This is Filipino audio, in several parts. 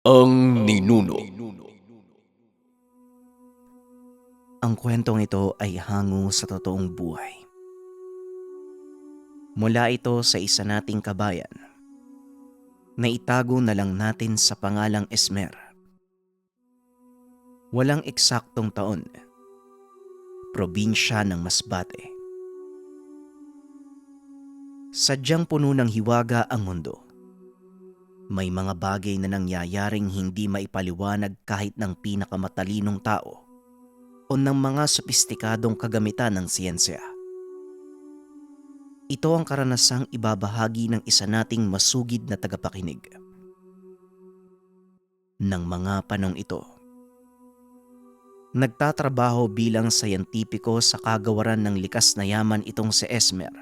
Ang Ninuno. Ang kwentong ito ay hango sa totoong buhay. Mula ito sa isa nating kabayan na itago na lang natin sa pangalang Esmer. Walang eksaktong taon, probinsya ng Masbate. Sadyang puno ng hiwaga ang mundo. May mga bagay na nangyayaring hindi maipaliwanag kahit ng pinakamatalinong tao o ng mga sopistikadong kagamitan ng siyensya. Ito ang karanasang ibabahagi ng isa nating masugid na tagapakinig. Nang mga panong ito, nagtatrabaho bilang sayantipiko sa kagawaran ng likas na yaman itong si Esmer.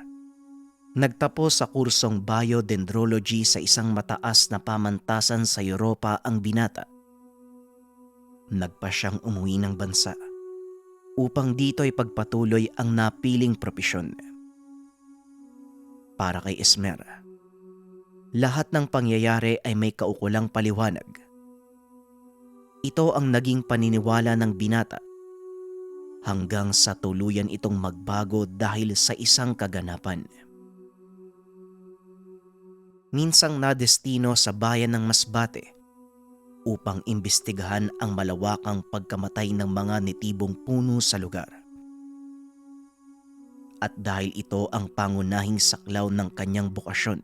Nagtapos sa kursong biodendrology sa isang mataas na pamantasan sa Europa ang binata. Nagpa siyang umuwi ng bansa upang dito ay pagpatuloy ang napiling propesyon. Para kay Esmer, lahat ng pangyayari ay may kaukulang paliwanag. Ito ang naging paniniwala ng binata hanggang sa tuluyan itong magbago dahil sa isang kaganapan. Minsang nadestino sa bayan ng Masbate upang imbestigahan ang malawakang pagkamatay ng mga nitibong puno sa lugar. At dahil ito ang pangunahing saklaw ng kanyang bukasyon,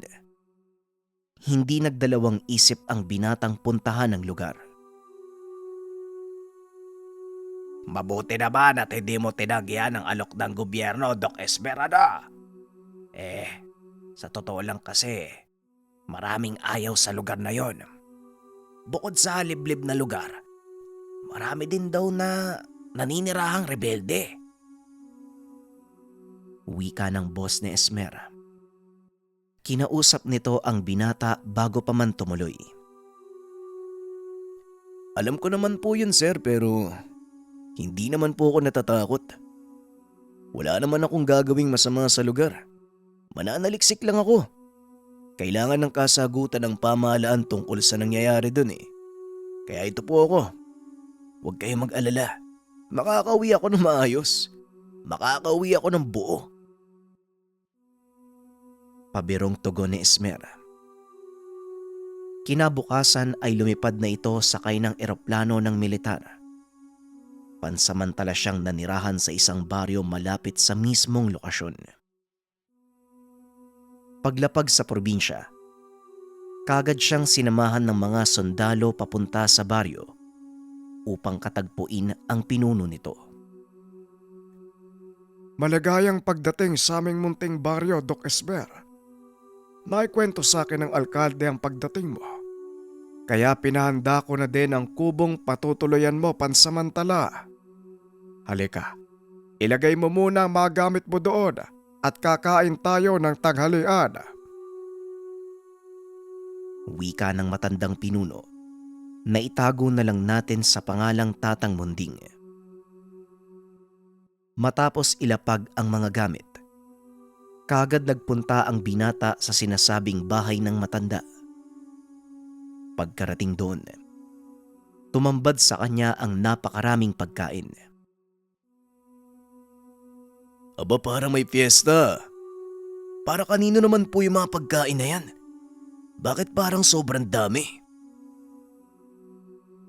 hindi nagdalawang isip ang binatang puntahan ng lugar. Mabuti naman at hindi mo tinagyan ang alok ng gobyerno, Doc Esmeralda. Sa totoo lang kasi, maraming ayaw sa lugar na yon. Bukod sa liblib na lugar, marami din daw na naninirahang rebelde. Wika ng boss ni Esmer. Kinausap nito ang binata bago pa man tumuloy. Alam ko naman po yun, sir, pero hindi naman po ako natatakot. Wala naman akong gagawing masama sa lugar. Mananaliksik lang ako. Kailangan ng kasagutan ng pamahalaan tungkol sa nangyayari dun eh. Kaya ito po ako. Huwag kayong mag-alala. Makakauwi ako ng maayos. Makakauwi ako ng buo. Pabirong tugon ni Esmer. Kinabukasan ay lumipad na ito sakay ng eroplano ng militar. Pansamantala siyang nanirahan sa isang baryo malapit sa mismong lokasyon. Paglapag sa probinsya, kagad siyang sinamahan ng mga sundalo papunta sa baryo upang katagpuin ang pinuno nito. Maligayang pagdating sa aming munting baryo, Doc Esmer. Naikwento sa akin ng alkalde ang pagdating mo. Kaya pinahanda ko na din ang kubong patutuloyan mo pansamantala. Halika, ilagay mo muna ang mga gamit mo doon at kakain tayo ng tanghalian. Wika ng matandang pinuno na itago na lang natin sa pangalang Tatang Munding. Matapos ilapag ang mga gamit, kagad nagpunta ang binata sa sinasabing bahay ng matanda. Pagkarating doon, tumambad sa kanya ang napakaraming pagkain. Aba, parang may fiesta. Para kanino naman po yung mga pagkain na yan? Bakit parang sobrang dami?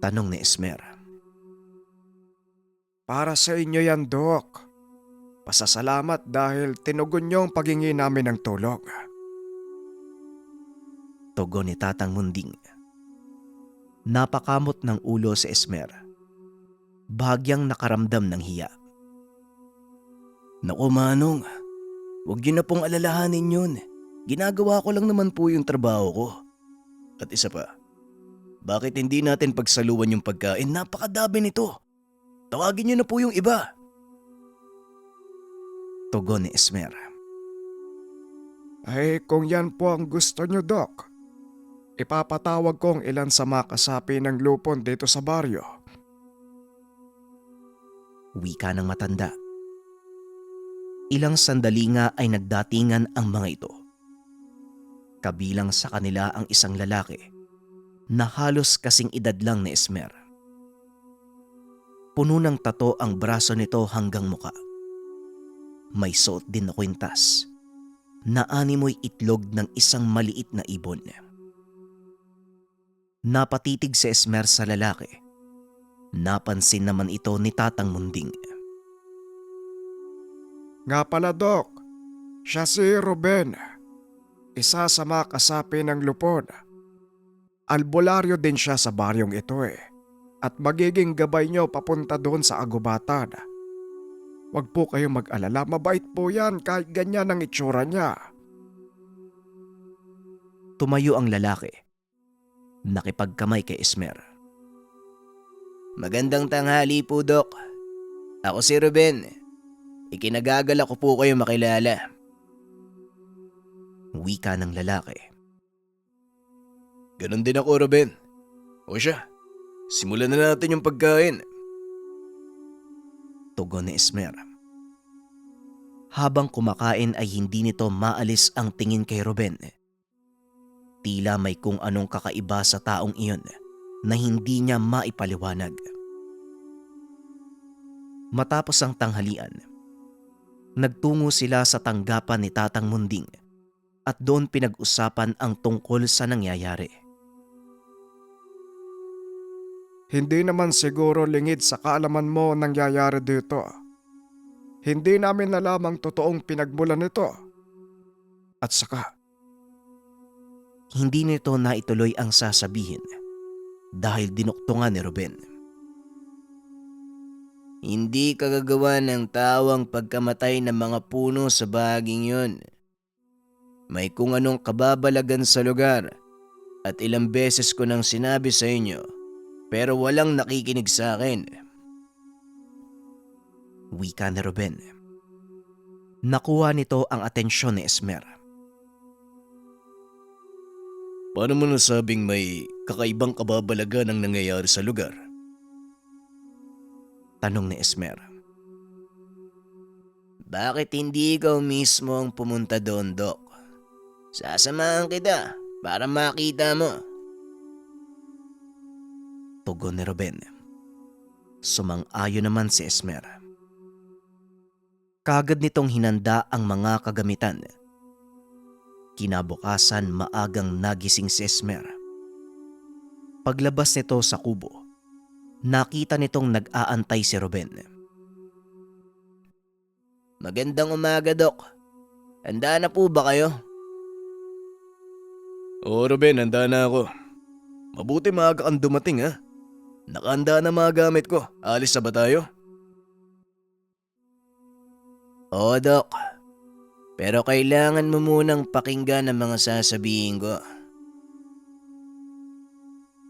Tanong ni Esmer. Para sa inyo yan, Doc. Pasasalamat dahil tinugon niyo ang paghingi namin ng tulong. Tugon ni Tatang Munding. Napakamot ng ulo si Esmer. Bahagyang nakaramdam ng hiya. Naku Manong, huwag yun na pong alalahanin yun. Ginagawa ko lang naman po yung trabaho ko. At isa pa, bakit hindi natin pagsaluan yung pagkain? Napakadami nito. Tawagin niyo na po yung iba. Tugon ni Esmer. Ay, kung yan po ang gusto niyo, Doc. Ipapatawag ko ang ilan sa mga kasapi ng lupon dito sa baryo. Wika ng matanda. Ilang sandali nga ay nagdatingan ang mga ito. Kabilang sa kanila ang isang lalaki na halos kasing edad lang ni Esmer. Puno ng tato ang braso nito hanggang muka. May suot din na kwintas na animoy itlog ng isang maliit na ibon. Napatitig si Esmer sa lalaki. Napansin naman ito ni Tatang Munding. Nga pala, Dok. Siya si Ruben. Isa sa mga kasapi ng lupon. Albularyo din siya sa baryong ito at magiging gabay niyo papunta doon sa agubatan. Huwag po kayong mag-alala, mabait po yan kahit ganyan ang itsura niya. Tumayo ang lalaki. Nakipagkamay kay Esmer. Magandang tanghali po, Dok. Ako si Ruben. Ikinagagala ko po kayo makilala. Wika ng lalaki. Ganon din ako, Ruben. O siya, simulan na natin yung pagkain. Tugon ni Esmer. Habang kumakain ay hindi nito maalis ang tingin kay Ruben. Tila may kung anong kakaiba sa taong iyon na hindi niya maipaliwanag. Matapos ang tanghalian, nagtungo sila sa tanggapan ni Tatang Munding at doon pinag-usapan ang tungkol sa nangyayari. Hindi naman siguro lingid sa kaalaman mo ang nangyayari dito. Hindi namin alam ang totoong pinagmulan nito. At saka, Hindi nito naituloy ang sasabihin dahil dinuktungan ni Ruben. Hindi kagagawa ng tawang pagkamatay ng mga puno sa bahaging yun. May kung anong kababalagan sa lugar at ilang beses ko nang sinabi sa inyo pero walang nakikinig sa akin. Wika ni Ruben. Nakuha nito ang atensyon ni Esmer. Paano mo nasabing may kakaibang kababalagan ang nangyayari sa lugar? Tanong ni Esmer. Bakit hindi ikaw mismo ang pumunta doon, Dok? Sasamahan kita para makita mo. Tugon ni Ruben. Sumang-ayon naman si Esmer. Kagad nitong hinanda ang mga kagamitan. Kinabukasan maagang nagising si Esmer. Paglabas nito sa kubo, nakita nitong nag-aantay si Ruben. Magandang umaga, Dok. Handa na po ba kayo? Oo, Ruben, handa na ako. Mabuti maaga kang dumating, ha? Nakahanda na mga gamit ko. Alis na ba tayo? Oo, Dok. Pero kailangan mo munang pakinggan ang mga sasabihin ko.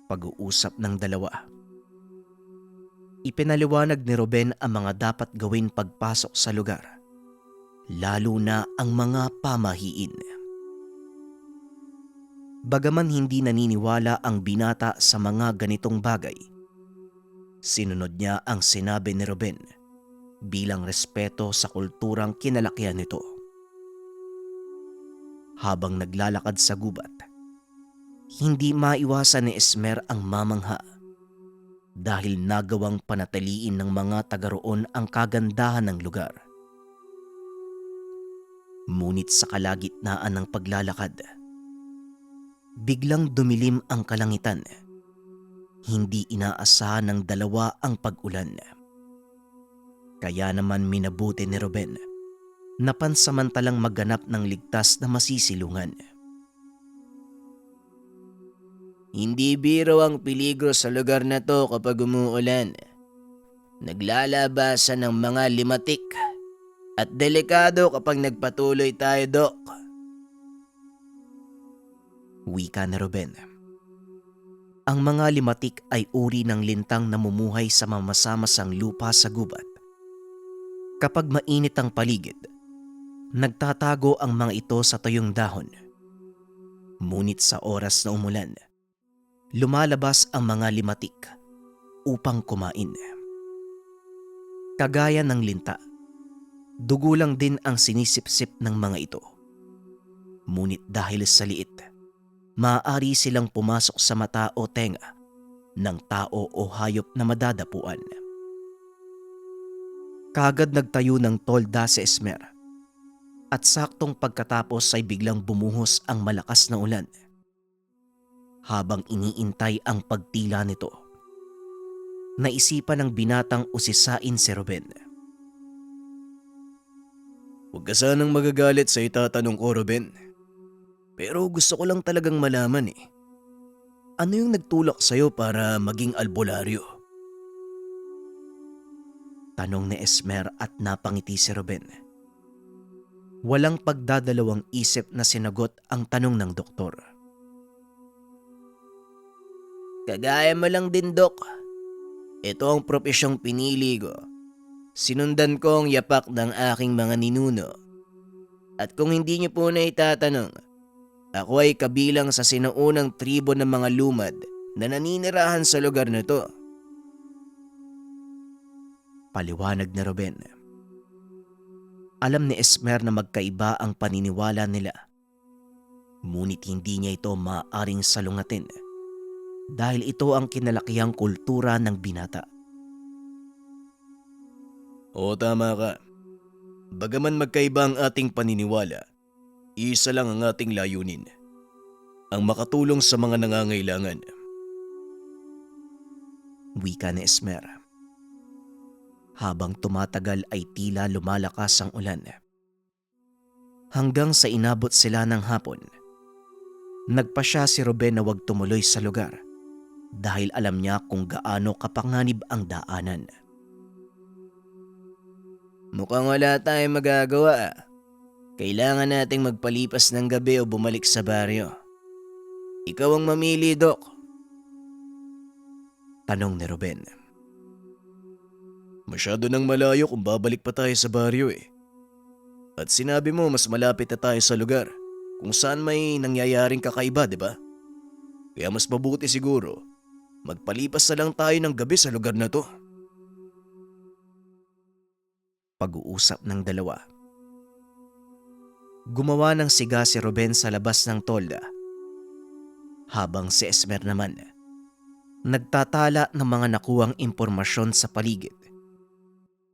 Pag-uusap ng dalawa. Ipinaliwanag ni Ruben ang mga dapat gawin pagpasok sa lugar, lalo na ang mga pamahiin. Bagaman hindi naniniwala ang binata sa mga ganitong bagay, sinunod niya ang sinabi ni Ruben bilang respeto sa kulturang kinalakihan nito. Habang naglalakad sa gubat, hindi maiwasan ni Esmer ang mamangha dahil nagawang panatiliin ng mga taga roon ang kagandahan ng lugar. Ngunit sa kalagitnaan ng paglalakad, biglang dumilim ang kalangitan. Hindi inaasahan ng dalawa ang pag-ulan. Kaya naman minabuti ni Ruben na pansamantalang magganap ng ligtas na masisilungan. Hindi biro ang peligro sa lugar na to kapag umuulan. Naglalabasan ng mga limatik at delikado kapag nagpatuloy tayo, Dok. Wika ni Ruben. Ang mga limatik ay uri ng lintang namumuhay sa mamasamasang lupa sa gubat. Kapag mainit ang paligid, nagtatago ang mga ito sa tuyong dahon. Ngunit sa oras na umulan, lumalabas ang mga limatik upang kumain. Kagaya ng linta, dugo lang din ang sinisipsip ng mga ito. Ngunit dahil sa liit, maaari silang pumasok sa mata o tenga ng tao o hayop na madadapuan. Kaagad nagtayo ng tolda si Esmer at saktong pagkatapos ay biglang bumuhos ang malakas na ulan. Habang iniintay ang pagtila nito, naisipan ng binatang usisain si Ruben. Huwag ka sanang magagalit sa itatanong ko, Ruben. Pero gusto ko lang talagang malaman eh. Ano yung nagtulak sa'yo para maging albularyo? Tanong ni Esmer at napangiti si Ruben. Walang pagdadalawang isip na sinagot ang tanong ng doktor. Kagaya mo lang din, Dok. Ito ang propesyong pinili ko. Sinundan ko ang yapak ng aking mga ninuno. At kung hindi niyo po na itatanong, ako ay kabilang sa sinaunang tribo ng mga lumad na naninirahan sa lugar na to. Paliwanag ni Ruben. Alam ni Esmer na magkaiba ang paniniwala nila. Ngunit hindi niya ito maaaring salungatin dahil ito ang kinalakihang kultura ng binata. Oo, tama ka. Bagaman magkaiba ang ating paniniwala, isa lang ang ating layunin. Ang makatulong sa mga nangangailangan. Wika ni Esmer. Habang tumatagal ay tila lumalakas ang ulan. Hanggang sa inabot sila ng hapon, nagpasya si Ruben na huwag tumuloy sa lugar dahil alam niya kung gaano kapanganib ang daanan. Mukhang wala tayong magagawa. Kailangan nating magpalipas ng gabi o bumalik sa baryo. Ikaw ang mamili, Dok. Tanong ni Ruben. Masyado nang malayo kung babalik pa tayo sa baryo eh. At sinabi mo mas malapit na tayo sa lugar kung saan may nangyayaring kakaiba, di ba? Kaya mas mabuti siguro, magpalipas na lang tayo ng gabi sa lugar na to. Pag-uusap ng dalawa. Gumawa ng siga si Ruben sa labas ng tolda, habang si Esmer naman nagtatala ng mga nakuwang impormasyon sa paligid.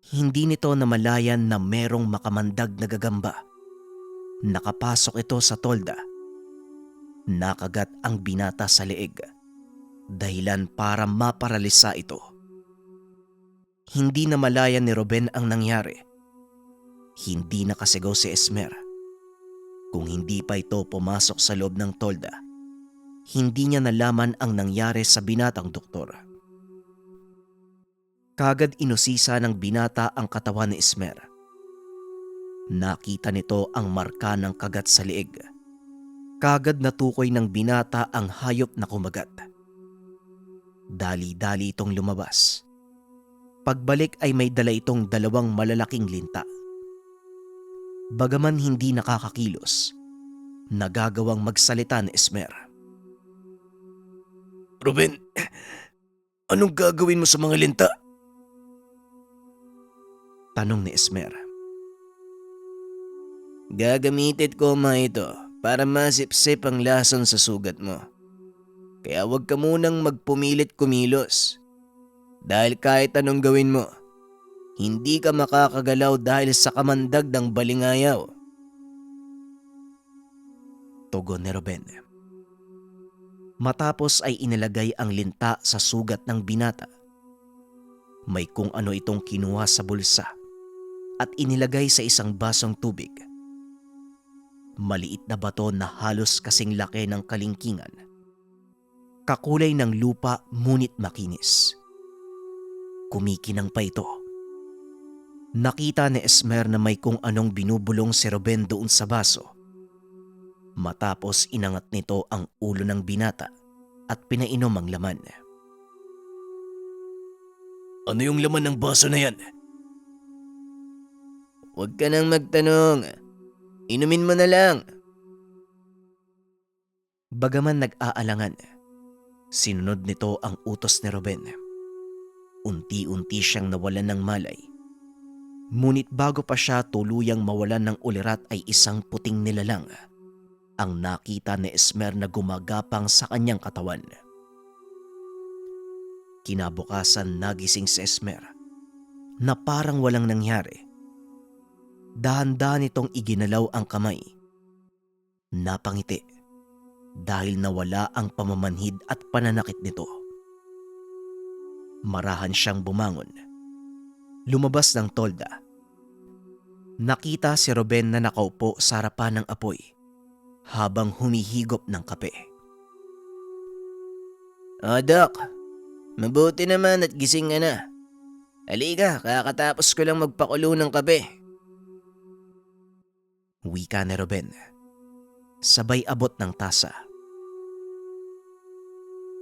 Hindi nito namalayan na merong makamandag na gagamba. Nakapasok ito sa tolda. Nakagat ang binata sa leeg, dahilan para maparalisa ito. Hindi namalayan ni Ruben ang nangyari. Hindi nakasigaw si Esmer. Kung hindi pa ito pumasok sa loob ng tolda, hindi niya nalaman ang nangyari sa binatang doktor. Kagad inusisa ng binata ang katawan ni Esmer. Nakita nito ang marka ng kagat sa leeg. Kagad natukoy ng binata ang hayop na kumagat. Dali-dali itong lumabas. Pagbalik ay may dala itong 2 malalaking linta. Bagaman hindi nakakakilos, nagagawang magsalita ni Esmer. Ruben, anong gagawin mo sa mga linta? Tanong ni Esmer. Gagamitin ko mga ito para masipsip ang lason sa sugat mo. Kaya huwag ka munang magpumilit kumilos. Dahil kahit anong gawin mo, hindi ka makakagalaw dahil sa kamandag ng balingayaw. Tugon ni Ruben. Matapos ay inilagay ang linta sa sugat ng binata. May kung ano itong kinuha sa bulsa at inilagay sa isang basong tubig. Maliit na bato na halos kasing laki ng kalingkingan. Kakulay ng lupa ngunit makinis. Kumikinang pa ito. Nakita ni Esmer na may kung anong binubulong si Ruben doon sa baso. Matapos inangat nito ang ulo ng binata at pinainom ang laman. Ano yung laman ng baso na yan? Huwag ka nang magtanong. Inumin mo na lang. Bagaman nag-aalangan, sinunod nito ang utos ni Ruben. Unti-unti siyang nawalan ng malay. Ngunit bago pa siya tuluyang mawalan ng ulirat ay isang puting nilalang ang nakita ni Esmer na gumagapang sa kanyang katawan. Kinabukasan nagising si Esmer na parang walang nangyari. Dahan-dahan itong iginalaw ang kamay. Napangiti dahil nawala ang pamamanhid at pananakit nito. Marahan siyang bumangon. Lumabas ng tolda. Nakita si Ruben na nakaupo sa harapan ng apoy habang humihigop ng kape. Doc, mabuti naman at gising ka na. Halika, kakatapos ko lang magpakulo ng kape. Wika ni Ruben. Sabay abot ng tasa.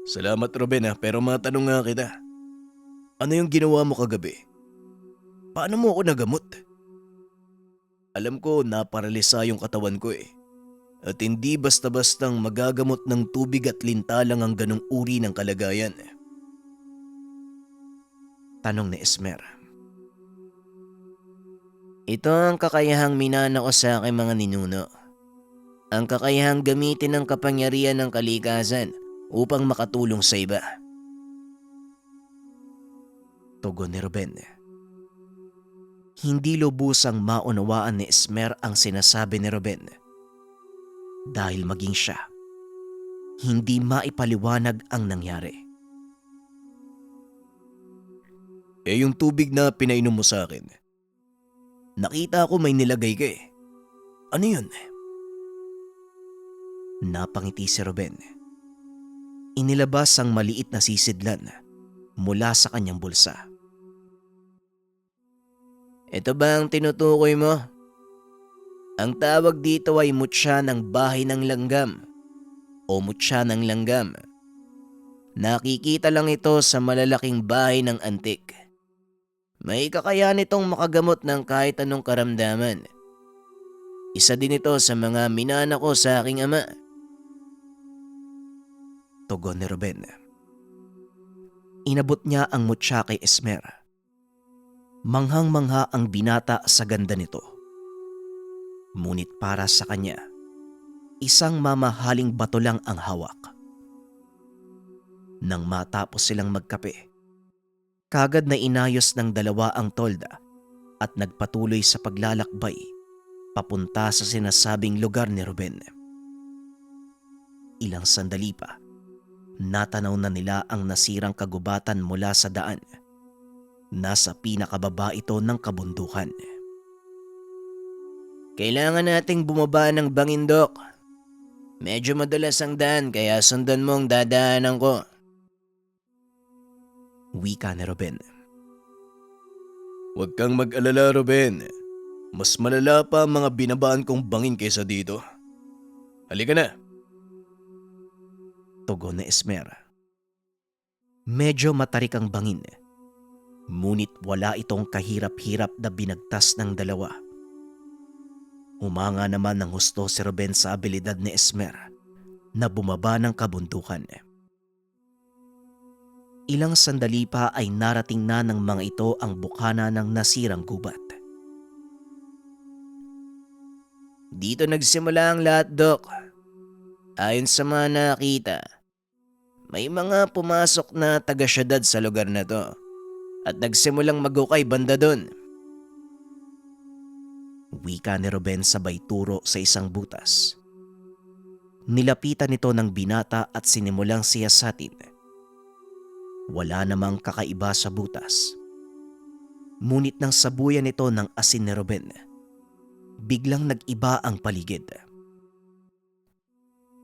Salamat Ruben pero matanong nga kita. Ano yung ginawa mo kagabi? Paano mo ako nagamot? Alam ko naparalisa yung katawan ko At hindi basta-bastang magagamot ng tubig at lintalang ang ganong uri ng kalagayan. Tanong ni Esmer. Ito ang kakayahang minana ko sa aking mga ninuno. Ang kakayahang gamitin ang kapangyarihan ng kalikasan upang makatulong sa iba. Tugon ni Ruben. Hindi lubusang maunawaan ni Esmer ang sinasabi ni Ruben. Dahil maging siya, hindi maipaliwanag ang nangyari. Yung tubig na pinainom mo sa akin. Nakita ko may nilagay ka Ano yun? Napangiti si Ruben. Inilabas ang maliit na sisidlan mula sa kanyang bulsa. Ito ba ang tinutukoy mo? Ang tawag dito ay mutya ng bahay ng langgam o mutya ng langgam. Nakikita lang ito sa malalaking bahay ng antik. May kakayahan itong makagamot ng kahit anong karamdaman. Isa din ito sa mga minana ko sa aking ama. Tugon ni Ruben. Inabot niya ang mutya kay Esmer. Manghang-mangha ang binata sa ganda nito. Ngunit para sa kanya, isang mamahaling bato lang ang hawak. Nang matapos silang magkape, kagad na inayos ng dalawa ang tolda at nagpatuloy sa paglalakbay papunta sa sinasabing lugar ni Ruben. Ilang sandali pa, natanaw na nila ang nasirang kagubatan mula sa daan. Nasa pinakababa ito ng kabundukan. Kailangan nating bumaba ng bangin, Doc. Medyo madalas ang daan kaya sundan mo ang dadaanan ko. Wika ni Ruben. Huwag kang mag-alala, Ruben. Mas malala pa ang mga binabaan kong bangin kaysa dito. Halika na. Tugon ni Esmer. Medyo matarik ang bangin. Ngunit wala itong kahirap-hirap na binagtas ng dalawa. Humanga naman ng husto si Ruben sa abilidad ni Esmer na bumaba ng kabundukan. Ilang sandali pa ay narating na ng mga ito ang bukana ng nasirang gubat. Dito nagsimula ang lahat, Doc. Ayon sa mga nakita, may mga pumasok na taga-syudad sa lugar na to at nagsimulang magukay banda doon. Wika ni Ruben sabay turo sa isang butas. Nilapitan ito ng binata at sinimulang siyasatin. Wala namang kakaiba sa butas. Ngunit nang sabuyan ito ng asin ni Ruben, biglang nag-iba ang paligid.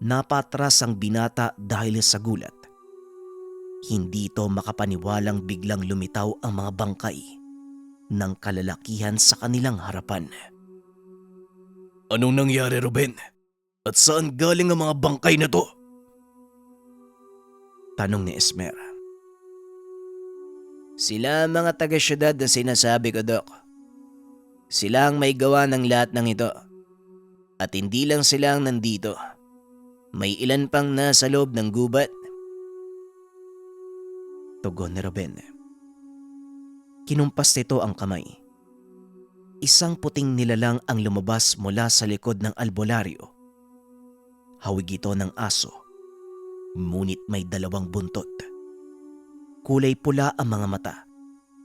Napatras ang binata dahil sa gulat. Hindi ito makapaniwalang biglang lumitaw ang mga bangkay ng kalalakihan sa kanilang harapan. Anong nangyari, Ruben? At saan galing ang mga bangkay na to? Tanong ni Esmer. Sila ang mga taga-syudad na sinasabi ko, Doc. Sila ang may gawa ng lahat ng ito. At hindi lang sila ang nandito. May ilan pang nasa loob ng gubat. Tugon ni Ruben. Kinumpas nito ang kamay. Isang puting nilalang ang lumabas mula sa likod ng albularyo. Hawig ito ng aso, ngunit may dalawang buntot. Kulay pula ang mga mata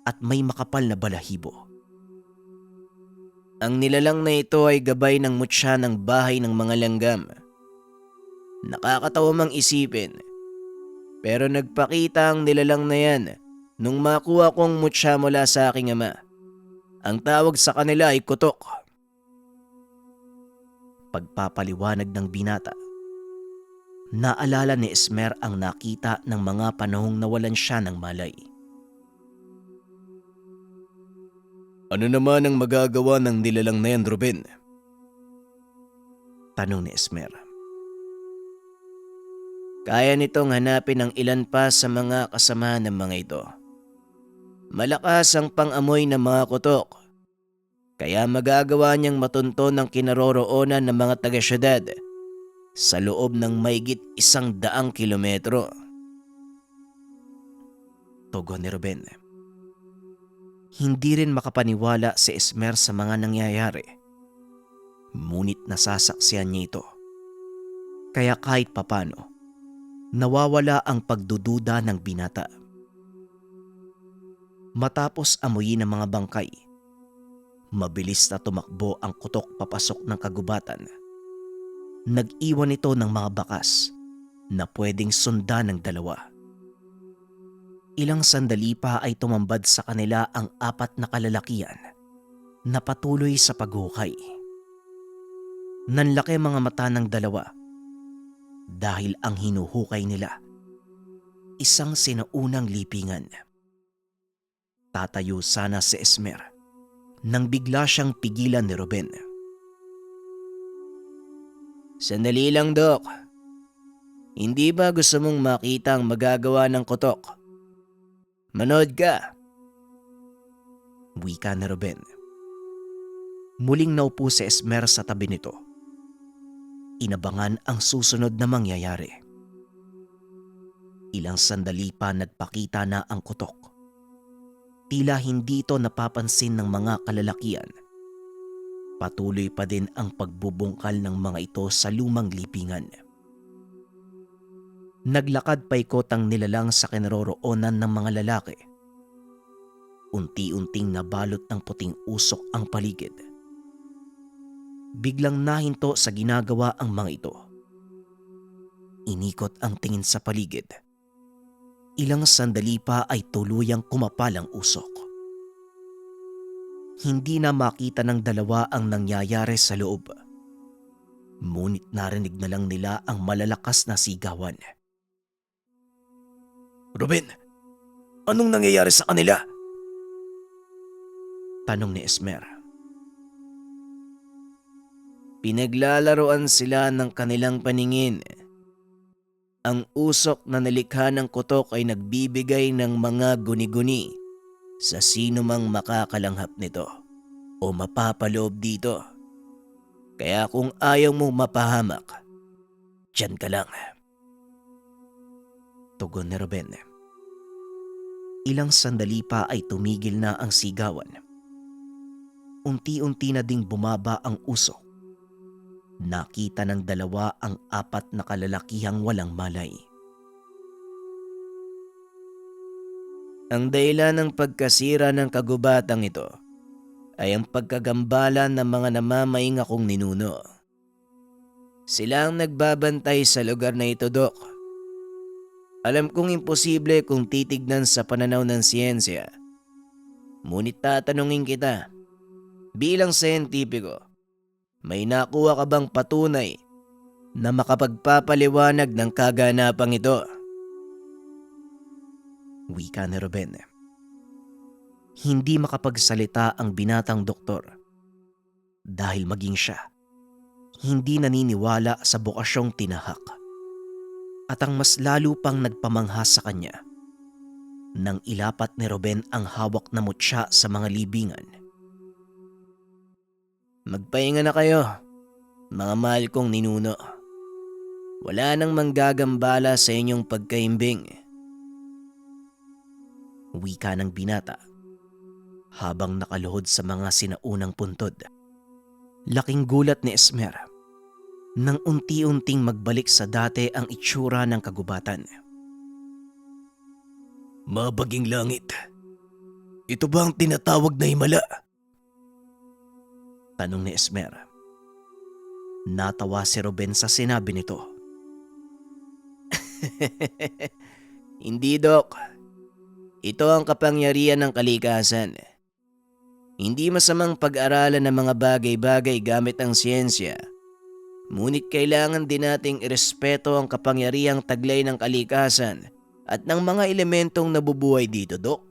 at may makapal na balahibo. Ang nilalang na ito ay gabay ng mutya ng bahay ng mga langgam. Nakakatawa mang isipin, pero nagpakita ang nilalang na yan nung makuha kong mutya mula sa aking ama. Ang tawag sa kanila ay kutok. Pagpapaliwanag ng binata, naalala ni Esmer ang nakita ng mga panahong nawalan siya ng malay. Ano naman ang magagawa ng nilalang na yan, Ruben? Tanong ni Esmer. Kaya nitong hanapin ang ilan pa sa mga kasama ng mga ito. Malakas ang pang-amoy ng mga kutok, kaya magagawa niyang matunton ang kinaroroonan ng mga taga-syudad sa loob ng mahigit 100 kilometro. Tugon ni Ruben. Hindi rin makapaniwala si Esmer sa mga nangyayari, ngunit nasasaksihan niya ito. Kaya kahit papano, nawawala ang pagdududa ng binata. Matapos amuyin ng mga bangkay, mabilis na tumakbo ang kutok papasok ng kagubatan. Nag-iwan ito ng mga bakas na pwedeng sundan ng dalawa. Ilang sandali pa ay tumambad sa kanila ang 4 na kalalakihan na patuloy sa paghukay. Nanlaki mga mata ng dalawa dahil ang hinuhukay nila isang sinaunang lipingan. Tatayo sana si Esmer nang bigla siyang pigilan ni Ruben. Sandali lang, Dok. Hindi ba gusto mong makita ang magagawa ng kutok? Manood ka. Wika ni Ruben. Muling naupo si Esmer sa tabi nito. Inabangan ang susunod na mangyayari. Ilang sandali pa nagpakita na ang kutok. Tila hindi ito napapansin ng mga kalalakian. Patuloy pa din ang pagbubungkal ng mga ito sa lumang lipingan. Naglakad paikot ang nilalang sa kinaroroonan ng mga lalaki. Unti-unting nabalot ng puting usok ang paligid. Biglang nahinto sa ginagawa ang mga ito. Inikot ang tingin sa paligid. Ilang sandali pa ay tuluyang kumapal ang usok. Hindi na makita ng dalawa ang nangyayari sa loob. Ngunit narinig na lang nila ang malalakas na sigawan. Ruben, anong nangyayari sa kanila? Tanong ni Esmer. Pinaglalaroan sila ng kanilang paningin. Ang usok na nalikha ng kutok ay nagbibigay ng mga guni-guni sa sino mang makakalanghap nito o mapapaloob dito. Kaya kung ayaw mong mapahamak, diyan ka lang. Tugon ni Ruben. Ilang sandali pa ay tumigil na ang sigawan. Unti-unti na ding bumaba ang usok. Nakita ng dalawa ang 4 na kalalakihang walang malay. Ang dahilan ng pagkasira ng kagubatang ito ay ang pagkagambala ng mga namamaing akong ninuno. Sila ang nagbabantay sa lugar na ito, Dok. Alam kong imposible kung titignan sa pananaw ng siyensya. Ngunit tatanungin kita, bilang siyentipiko, may nakuha ka bang patunay na makapagpapaliwanag ng kaganapang ito? Wika ni Ruben. Hindi makapagsalita ang binatang doktor dahil maging siya hindi naniniwala sa bukasyong tinahak. At ang mas lalo pang nagpamangha sa kanya nang ilapat ni Ruben ang hawak na mutya sa mga libingan. Magpahinga na kayo, mga mahal kong ninuno. Wala nang manggagambala sa inyong pagkaimbing. Wika ng binata habang nakaluhod sa mga sinaunang puntod. Laking gulat ni Esmer nang unti-unting magbalik sa dati ang itsura ng kagubatan. Mabaging langit. Ito ba ang tinatawag na himala? Tanong ni Esmer. Natawa si Ruben sa sinabi nito. Hindi, Dok. Ito ang kapangyarihan ng kalikasan. Hindi masamang pag-aralan ng mga bagay-bagay gamit ang siyensya. Ngunit kailangan din nating irespeto ang kapangyarihang taglay ng kalikasan at ng mga elementong nabubuhay dito, Dok.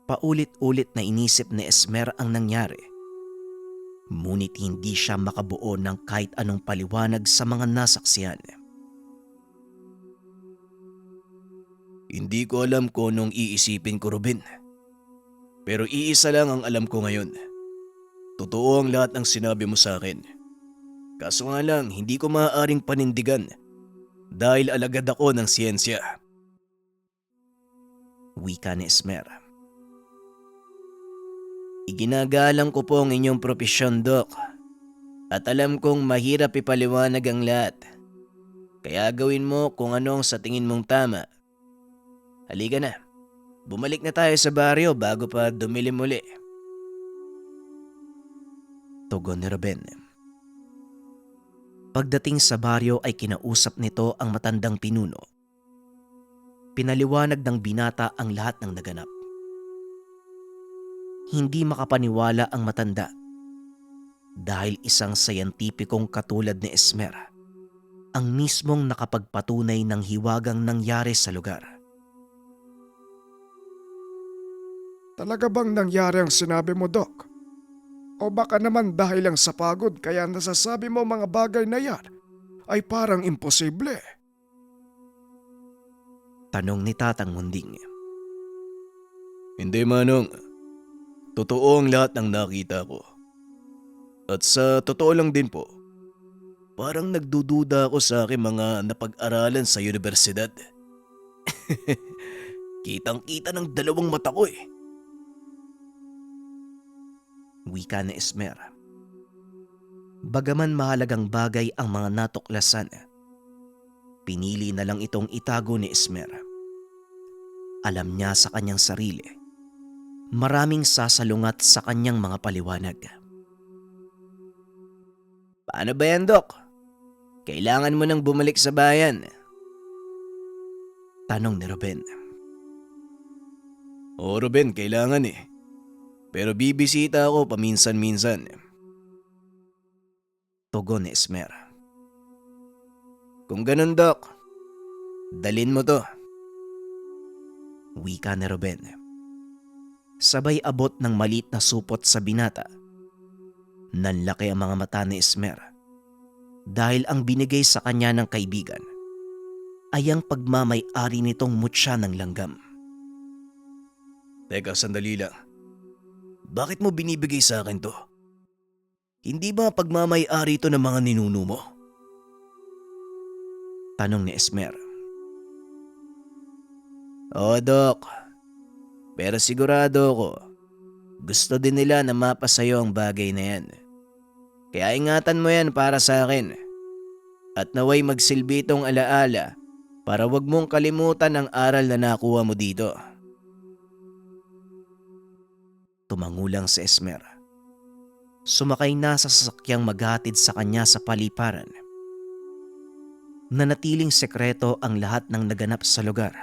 Paulit-ulit na inisip ni Esmer ang nangyari. Ngunit hindi siya makabuo ng kahit anong paliwanag sa mga nasaksihan. Hindi ko alam kung anong iisipin ko, Ruben. Pero iisa lang ang alam ko ngayon. Totoo ang lahat ng sinabi mo sa akin. Kaso nga lang, hindi ko maaaring panindigan dahil alagad ako ng siyensya. Wika ni Esmer. Iginagalang ko po ang inyong propesyon, Doc. At alam kong mahirap ipaliwanag ang lahat. Kaya gawin mo kung ano ang sa tingin mong tama. Halika na. Bumalik na tayo sa baryo bago pa dumilim muli. Tugon ni Ruben. Pagdating sa baryo ay kinausap nito ang matandang pinuno. Pinaliwanag ng binata ang lahat ng naganap. Hindi makapaniwala ang matanda dahil isang sayantipikong katulad ni Esmer ang mismong nakapagpatunay ng hiwagang nangyari sa lugar. Talaga bang nangyari ang sinabi mo, Doc? O baka naman dahil lang sa pagod kaya nasasabi mo mga bagay na yan ay parang imposible? Tanong ni Tatang Munding. Hindi, Manong. Totoo ang lahat ng nakita ko. At sa totoo lang din po, parang nagdududa ako sa aking mga napag-aralan sa universidad. Kitang-kita ng dalawang mata ko eh. Wika ni Esmer. Bagaman mahalagang bagay ang mga natuklasan, pinili na lang itong itago ni Esmer. Alam niya sa kanyang sarili, maraming sasalungat sa kanyang mga paliwanag. Paano ba yan, Doc? Kailangan mo nang bumalik sa bayan. Tanong ni Ruben. Oo, Ruben, kailangan eh. Pero bibisita ako paminsan-minsan. Tugon ni Esmer. Kung ganun, Doc, dalin mo to. Wika ni Ruben. Sabay abot ng maliit na supot sa binata. Nanlaki ang mga mata ni Esmer dahil ang binigay sa kanya ng kaibigan ay ang pagmamay-ari nitong mutya ng langgam. Teka, sandali lang. Bakit mo binibigay sa akin to? Hindi ba pagmamay-ari to ng mga ninuno mo? Tanong ni Esmer. Oo, Doc. Pero sigurado ko, gusto din nila na mapasayo ang bagay na yan. Kaya ingatan mo yan para sa akin. At naway magsilbi itong alaala para wag mong kalimutan ang aral na nakuha mo dito. Tumangulang si Esmer. Sumakay na sa sasakyang maghatid sa kanya sa paliparan. Nanatiling sekreto ang lahat ng naganap sa lugar.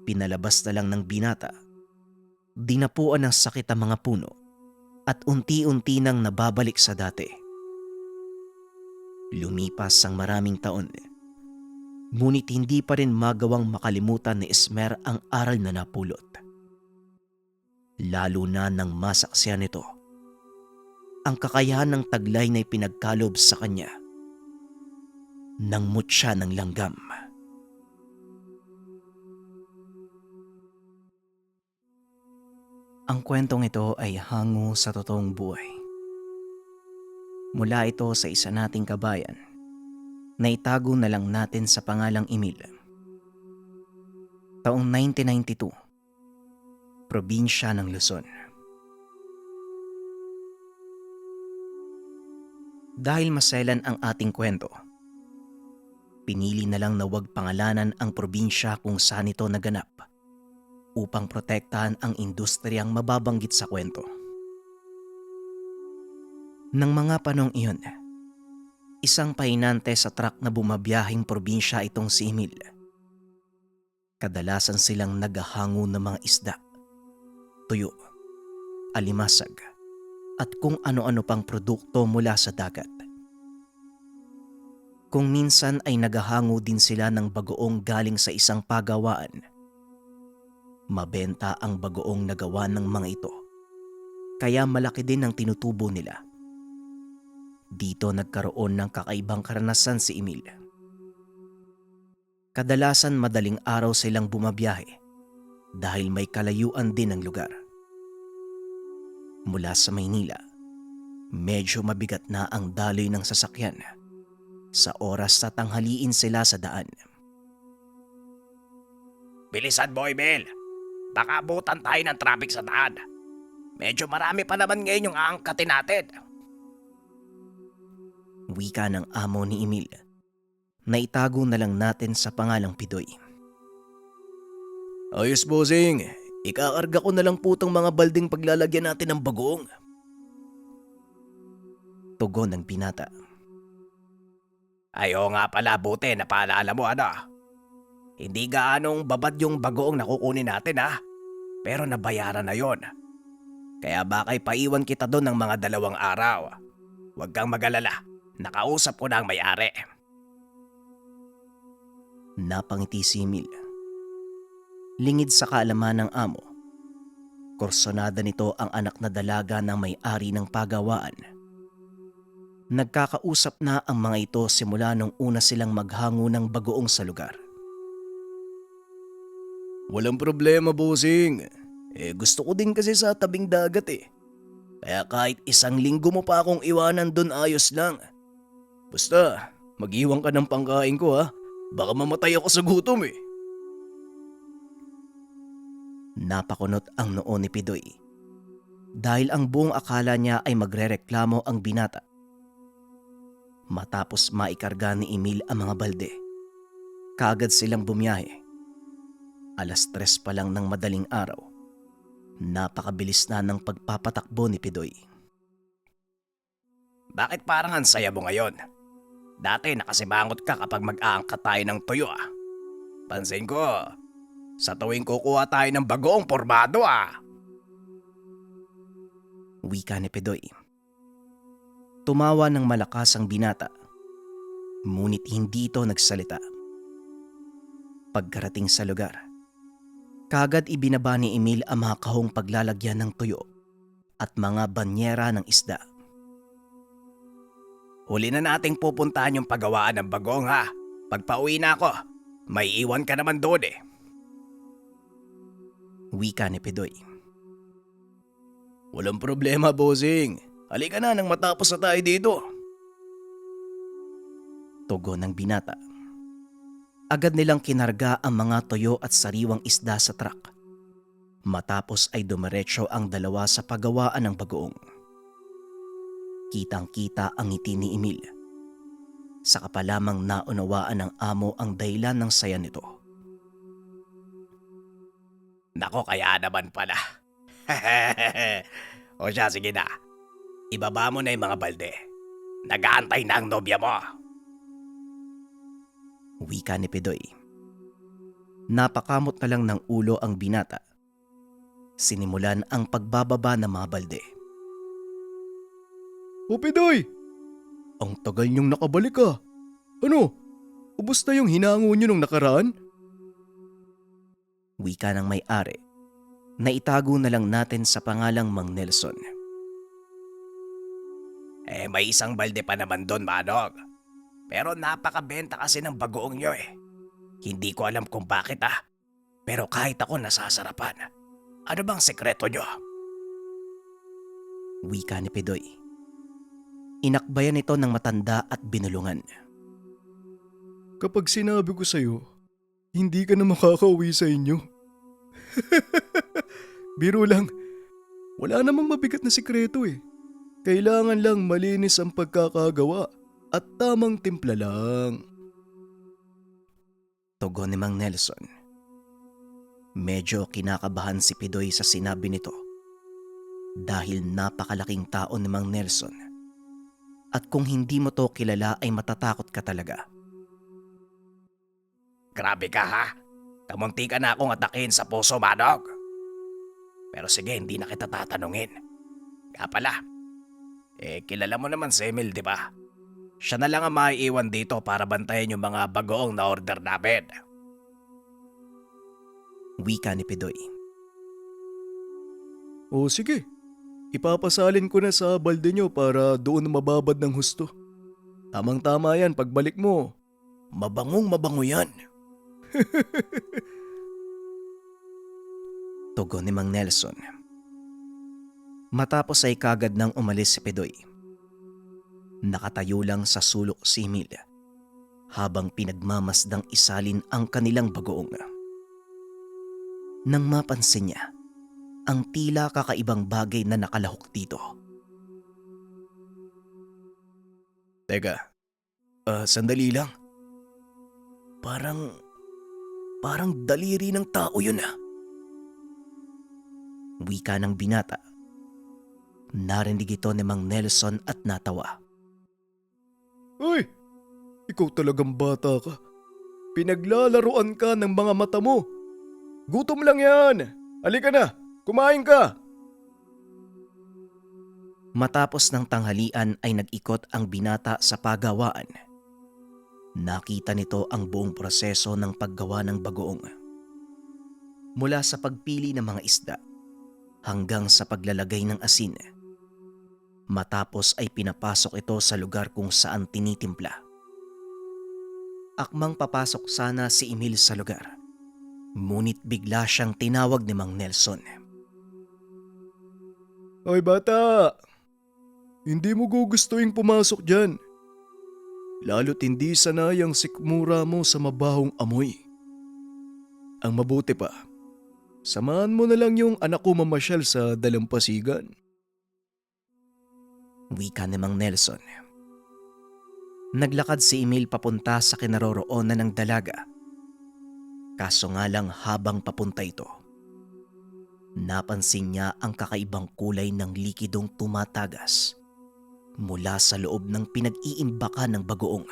Pinalabas na lang ng binata. Dinapuan ng sakit ang mga puno at unti-unti nang nababalik sa dati. Lumipas ang maraming taon, ngunit hindi pa rin magawang makalimutan ni Esmer ang aral na napulot. Lalo na nang masaksihan nito ang kakayahan ng taglay na ipinagkalob sa kanya ng mutya ng langgam. Ang kwentong ito ay hango sa totoong buhay. Mula ito sa isa nating kabayan na itago na lang natin sa pangalang Emil. Taong 1992, probinsya ng Luzon. Dahil maselan ang ating kwento, pinili na lang na huwag pangalanan ang probinsya kung saan ito naganap upang protektahan ang industriyang mababanggit sa kwento. Nang mga panong iyon, isang pahinante sa truck na bumabiyahing probinsya itong si Emil. Kadalasan silang naghahango ng mga isda, tuyo, alimasag, at kung ano-ano pang produkto mula sa dagat. Kung minsan ay naghahango din sila ng bagoong galing sa isang pagawaan. Mabenta ang bagoong nagawa ng mga ito, kaya malaki din ang tinutubo nila. Dito nagkaroon ng kakaibang karanasan si Emil. Kadalasan madaling araw silang bumabiyahe dahil may kalayuan din ang lugar. Mula sa Maynila, medyo mabigat na ang daloy ng sasakyan sa oras na tanghaliin sila sa daan. Bilisan mo, Emil. Baka abutan tayo ng traffic sa daan. Medyo marami pa naman ngayon yung aangkatin natin. Wika ng amo ni Emil na itago na lang natin sa pangalang Pidoy. Ayos, bossing. Ikakarga ko na lang po tong mga balding paglalagyan natin ng bagoong. Tugon ng binata. Ay, oo nga pala, buti napaalala mo, ano? Hindi gaanong babad yung bagoong nakukunin natin, ha? Pero nabayaran na yon. Kaya baka'y paiwan kita doon ng mga 2 araw. Huwag kang mag-alala. Nakausap ko na ang may-ari. Napangiti si Emil. Lingid sa kaalaman ng amo, kursonada nito ang anak na dalaga ng may-ari ng pagawaan. Nagkakausap na ang mga ito simula nung una silang maghango ng bagoong sa lugar. Walang problema, bossing. Gusto ko din kasi sa tabing dagat eh. Kaya kahit 1 linggo mo pa akong iwanan doon, ayos lang. Basta, mag-iwan ka ng pangkain ko, ha. Baka mamatay ako sa gutom eh. Napakunot ang noo ni Pidoy dahil ang buong akala niya ay magrereklamo ang binata. Matapos maikarga ni Emil ang mga balde, kaagad silang bumiyahe. 3:00 pa lang ng madaling araw. Napakabilis na ng pagpapatakbo ni Pidoy. Bakit parang ang saya mo ngayon? Dati nakasimangot ka kapag mag-aangkat tayo ng tuyo, ah. Pansin ko, sa tuwing kukuha tayo ng bagoong pormado, ah. Wika ni Pidoy. Tumawa ng malakas ang binata, ngunit hindi ito nagsalita. Pagkarating sa lugar, kaagad ibinaba ni Emil ang mga kahong paglalagyan ng tuyo at mga banyera ng isda. Huli na nating pupuntahan yung pagawaan ng bagong, ha. Pagpauwi na ako, may iwan ka naman doon eh. Wika ni Pidoy. Walang problema, bossing. Halika na nang matapos na tayo dito. Tugon ng binata. Agad nilang kinarga ang mga toyo at sariwang isda sa truck. Matapos ay dumiretso ang dalawa sa pagawaan ng bagoong. Kitang-kita ang ngiti ni Emil. Saka pa lamang naunawaan ng amo ang dahilan ng saya nito. Nako, kaya naman pala. O siya, sige na. Ibaba mo na yung mga balde. Nag-aantay na ang nobya mo. Wika ni Pidoy. Napakamot na lang ng ulo ang binata. Sinimulan ang pagbababa ng mga balde. O Pidoy! Ang tagal niyong nakabalik ah. Ano? Ubus na yung hinango niyo nung nakaraan? Wika ng may-ari na itago na lang natin sa pangalang Mang Nelson. May 1 balde pa naman doon, Manong. Pero napakabenta kasi ng bagoong nyo eh. Hindi ko alam kung bakit, ah. Pero kahit ako nasasarapan. Ano bang sekreto nyo? Wika ni Pidoy. Inakbayan ito ng matanda at binulungan. Kapag sinabi ko sa'yo, hindi ka na makakauwi sa inyo. Biro lang, wala namang mabigat na sikreto eh. Kailangan lang malinis ang pagkakagawa at tamang timpla lang. Tugon ni Mang Nelson. Medyo kinakabahan si Pidoy sa sinabi nito dahil napakalaking tao ni Mang Nelson at kung hindi mo to kilala ay matatakot ka talaga. Grabe ka ha? Kamunti ka na akong atakin sa puso, Manong. Pero sige, hindi na kita tatanungin. Kaya pala, kilala mo naman si Emil, di ba? Siya na lang ang maiiwan dito para bantayan yung mga bagoong na order namin. Wika ni Pidoy. O sige, ipapasalin ko na sa balde nyo para doon mababad ng husto. Tamang-tama yan pagbalik mo. Mabangong mabango yan. Tugon ni Mang Nelson. Matapos ay kagad nang umalis si Pidoy. Nakatayo lang sa sulok si Emil habang pinagmamasdang isalin ang kanilang bagoong. Nang mapansin niya ang tila kakaibang bagay na nakalahok dito. Teka, sandali lang. Parang daliri ng tao yun ah. Wika ng binata. Narinig ito ni Mang Nelson at natawa. Uy, ikaw talagang bata ka. Pinaglalaruan ka ng mga mata mo. Gutom lang yan. Halika na, kumain ka. Matapos ng tanghalian ay nag-ikot ang binata sa pagawaan. Nakita nito ang buong proseso ng paggawa ng bagoong. Mula sa pagpili ng mga isda hanggang sa paglalagay ng asin. Matapos ay pinapasok ito sa lugar kung saan tinitimpla. Akmang papasok sana si Emil sa lugar. Ngunit bigla siyang tinawag ni Mang Nelson. Hoy bata, hindi mo gugustuhin pumasok dyan. Lalo't hindi sanay ang sikmura mo sa mabahong amoy. Ang mabuti pa, samahan mo na lang yung anak ko mamasyal sa dalampasigan. Wika ni Mang Nelson. Naglakad si Emil papunta sa kinaroroonan ng dalaga. Kaso nga lang habang papunta ito, napansin niya ang kakaibang kulay ng likidong tumatagas mula sa loob ng pinag-iimbakan ng bagoong.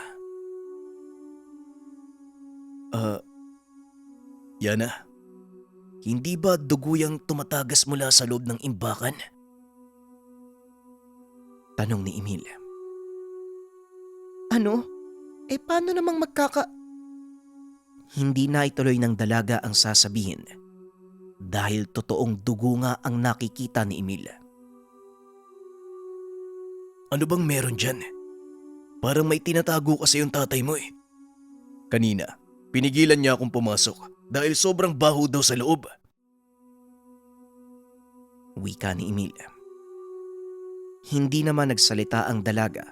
Yana, hindi ba dugo yung tumatagas mula sa loob ng imbakan? Tanong ni Emil. Ano? Paano namang Hindi na ituloy ng dalaga ang sasabihin dahil totoong dugo nga ang nakikita ni Emil. Ano bang meron dyan? Parang may tinatago kasi yung tatay mo eh. Kanina, pinigilan niya akong pumasok dahil sobrang baho daw sa loob. Wika ni Emil. Hindi naman nagsalita ang dalaga.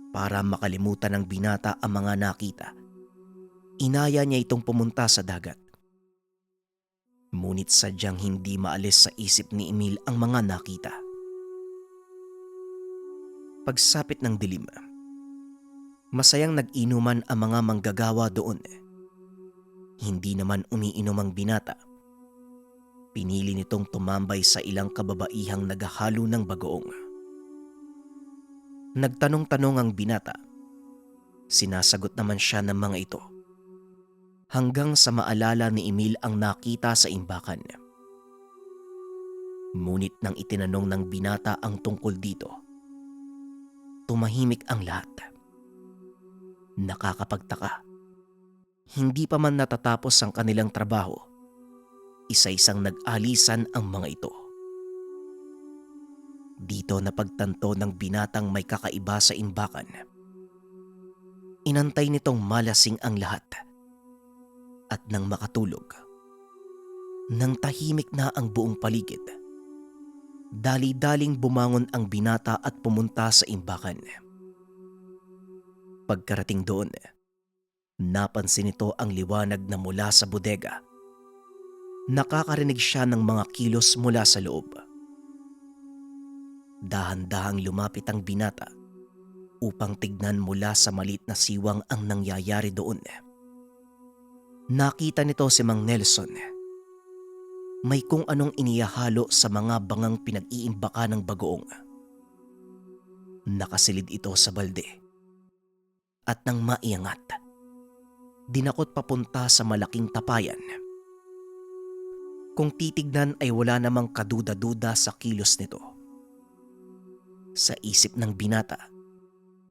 Para makalimutan ng binata ang mga nakita, inaya niya itong pumunta sa dagat. Ngunit sadyang hindi maalis sa isip ni Emil ang mga nakita. Pagsapit ng dilim, masayang nag-inuman ang mga manggagawa doon. Hindi naman umiinom ang binata. Pinili nitong tumambay sa ilang kababaihang naghahalo ng bagoong. Nagtanong-tanong ang binata. Sinasagot naman siya ng mga ito. Hanggang sa maalala ni Emil ang nakita sa imbakan. Ngunit nang itinanong ng binata ang tungkol dito, tumahimik ang lahat. Nakakapagtaka. Hindi pa man natatapos ang kanilang trabaho, isa-isang nag-alisan ang mga ito. Dito napagtanto ng binatang may kakaiba sa imbakan. Inantay nitong malasing ang lahat. At nang makatulog, nang tahimik na ang buong paligid, dali-daling bumangon ang binata at pumunta sa imbakan. Pagkarating doon, napansin nito ang liwanag na mula sa bodega. Nakakarinig siya ng mga kilos mula sa loob. Dahan-dahang lumapit ang binata upang tignan mula sa maliit na siwang ang nangyayari doon. Nakita nito si Mang Nelson. May kung anong inihahalo sa mga bangang pinag-iimbaka ng bagoong. Nakasilid ito sa balde. At nang maiangat, dinakot papunta sa malaking tapayan. Kung titignan ay wala namang kaduda-duda sa kilos nito. Sa isip ng binata,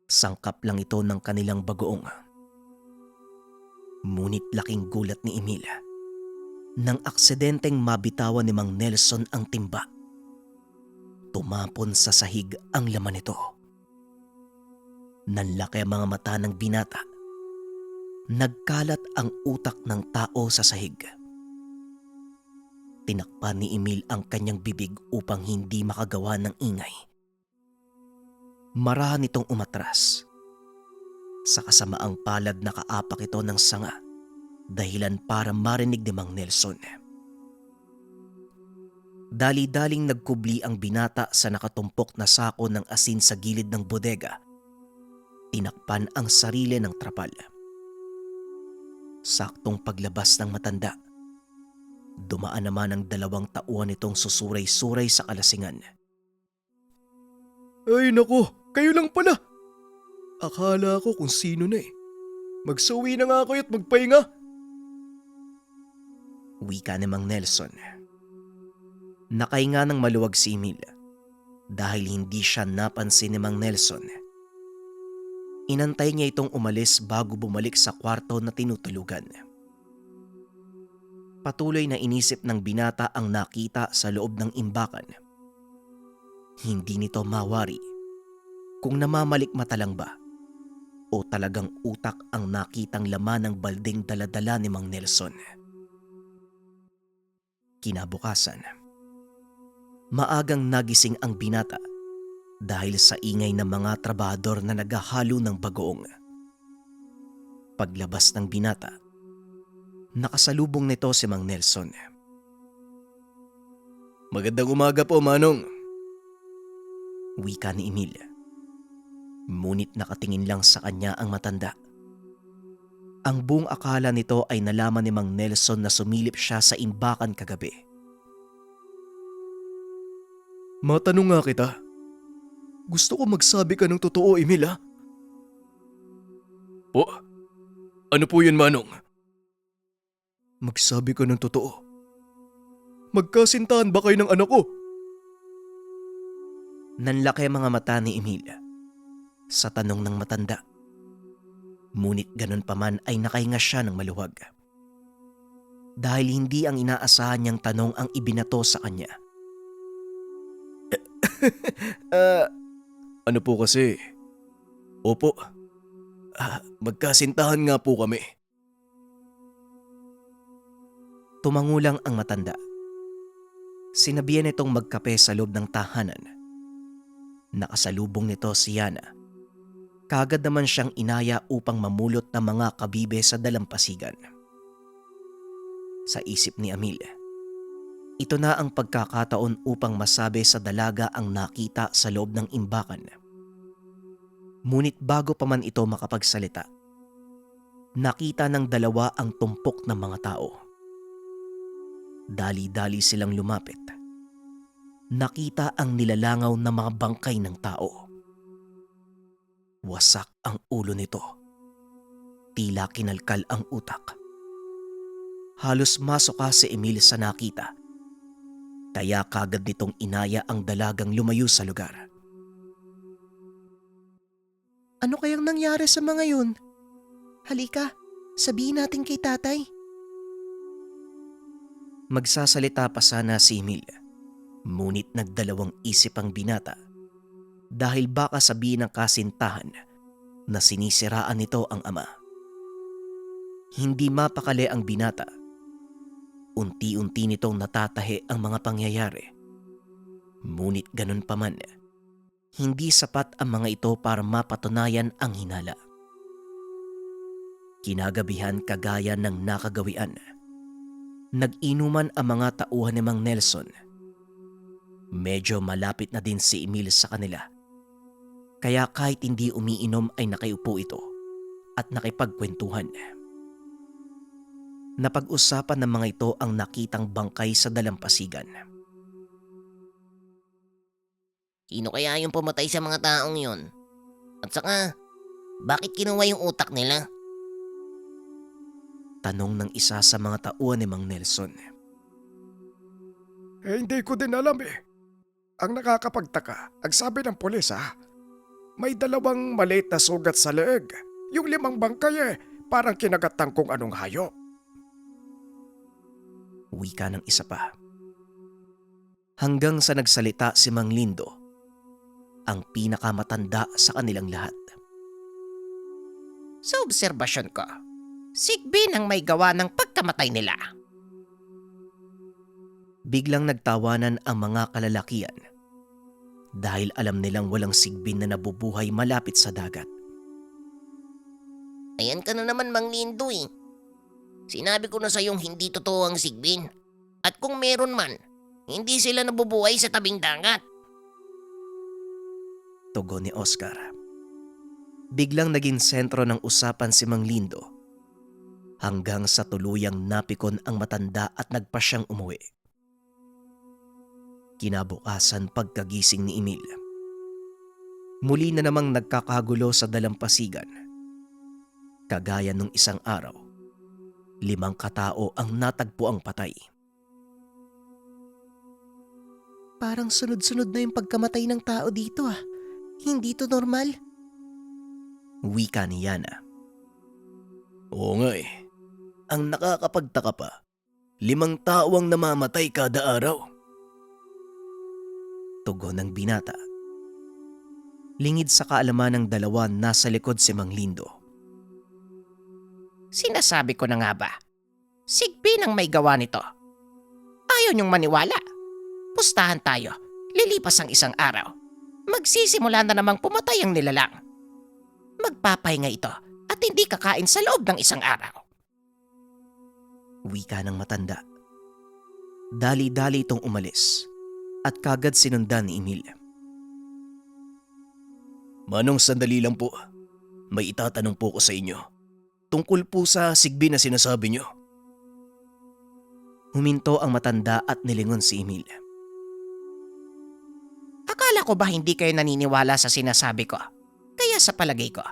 sangkap lang ito ng kanilang bagoong. Ngunit laking gulat ni Emil nang aksidenteng mabitawan ni Mang Nelson ang timba. Tumapon sa sahig ang laman nito. Nanlaki ang mga mata ng binata. Nagkalat ang utak ng tao sa sahig. Tinakpan ni Emil ang kanyang bibig upang hindi makagawa ng ingay. Marahan itong umatras. Sa kasamaang palad nakaapak ito ng sanga, dahilan para marinig ni Mang Nelson. Dali-daling nagkubli ang binata sa nakatumpok na sako ng asin sa gilid ng bodega. Tinakpan ang sarili ng trapal. Saktong paglabas ng matanda, dumaan naman ang 2 tauhan nitong susuray-suray sa kalasingan. Ay nako, kayo lang pala. Akala ko kung sino na eh. Magsuwi na nga kayo at magpahinga. Wika ni Mang Nelson. Nakahinga ng maluwag si Emil dahil hindi siya napansin ni Mang Nelson. Inantay niya itong umalis bago bumalik sa kwarto na tinutulugan. Patuloy na inisip ng binata ang nakita sa loob ng imbakan. Hindi nito mawari kung namamalikmata lang ba o talagang utak ang nakitang laman ng balding daladala ni Mang Nelson. Kinabukasan, maagang nagising ang binata dahil sa ingay ng mga trabahador na naghahalo ng bagoong. Paglabas ng binata, nakasalubong nito si Mang Nelson. Magandang umaga po, Manong. Wika ni Emil. Ngunit nakatingin lang sa kanya ang matanda. Ang buong akala nito ay nalaman ni Mang Nelson na sumilip siya sa imbakan kagabi. Matanong nga kita. Gusto ko magsabi ka ng totoo, Emil, ha? Po? Ano po yun, Manong? Magsabi ka ng totoo. Magkasintahan ba kayo ng anak ko? Nanlaki ang mga mata ni Emil sa tanong ng matanda. Ngunit ganun pa man ay nakahinga siya ng maluwag. Dahil hindi ang inaasahan niyang tanong ang ibinato sa kanya. Ano po kasi? Opo. Magkasintahan nga po kami. Tumangulang ang matanda. Sinabihan itong magkape sa loob ng tahanan. Nakasalubong nito si Yana. Kagad naman siyang inaya upang mamulot ng mga kabibe sa dalampasigan. Sa isip ni Emil, ito na ang pagkakataon upang masabi sa dalaga ang nakita sa loob ng imbakan. Ngunit bago pa man ito makapagsalita, nakita ng dalawa ang tumpok ng mga tao. Dali-dali silang lumapit. Nakita ang nilalangaw na mga bangkay ng tao. Wasak ang ulo nito. Tila kinalkal ang utak. Halos masuka si Emil sa nakita. Kaya kagad nitong inaya ang dalagang lumayo sa lugar. Ano kayang nangyari sa mga yun? Halika, sabihin natin kay tatay. Magsasalita pa sana si Emil. Ngunit nagdalawang isip ang binata dahil baka sabihin ng kasintahan na sinisiraan nito ang ama. Hindi mapakali ang binata. Unti-unti nitong natatahi ang mga pangyayari. Ngunit ganun pa man, hindi sapat ang mga ito para mapatunayan ang hinala. Kinagabihan kagaya ng nakagawian. Nag-inuman ang mga tauhan ni Mang Nelson. Medyo malapit na din si Emil sa kanila. Kaya kahit hindi umiinom ay nakaiupo ito at nakipagkwentuhan. Napag-usapan ng mga ito ang nakitang bangkay sa dalampasigan. Sino kaya yung pumatay sa mga taong yun? At saka, bakit kinuha yung utak nila? Tanong ng isa sa mga tauhan ni Mang Nelson. Hindi ko din alam eh. Ang nakakapagtaka, ang sabi ng pulis may 2 maliit na sugat sa leeg. Yung 5 bangkay parang kinagatan kung anong hayop. Wika ng isa pa. Hanggang sa nagsalita si Mang Lindo, ang pinakamatanda sa kanilang lahat. Sa obserbasyon ko, Sigbin ang may gawa ng pagkamatay nila. Biglang nagtawanan ang mga kalalakian dahil alam nilang walang sigbin na nabubuhay malapit sa dagat. Ayan ka na naman, Mang Lindo eh. Sinabi ko na sa'yong hindi totoo ang Sigbin. At kung meron man, hindi sila nabubuhay sa tabing dagat. Tugon ni Oscar. Biglang naging sentro ng usapan si Mang Lindo hanggang sa tuluyang napikon ang matanda at nagpa siyang umuwi. Kinabukasan pagkagising ni Emil, muli na namang nagkakagulo sa dalampasigan. Kagaya nung isang araw, 5 katao ang natagpuang patay. Parang sunod-sunod na yung pagkamatay ng tao dito Hindi to normal. Wika ni Yana. Oo nga eh. Ang nakakapagtaka pa, 5 tao ang namamatay kada araw. Tugon ng binata. Lingid sa kaalaman ng 2 nasa likod si Mang Lindo. Sinasabi ko na nga ba? Sigbin ang may gawa nito. Ayaw niyong maniwala. Pustahan tayo. Lilipas ang isang araw. Magsisimula na namang pumatay ang nilalang. Magpapahinga ito at hindi kakain sa loob ng isang araw. Wika ng matanda. Dali-dali itong umalis at kagad sinundan ni Emil. Manong, sandali lang po. May itatanong po ko sa inyo. Tungkol po sa sigbin na sinasabi niyo. Huminto ang matanda at nilingon si Emil. Akala ko ba hindi kayo naniniwala sa sinasabi ko? Kaya sa palagay ko,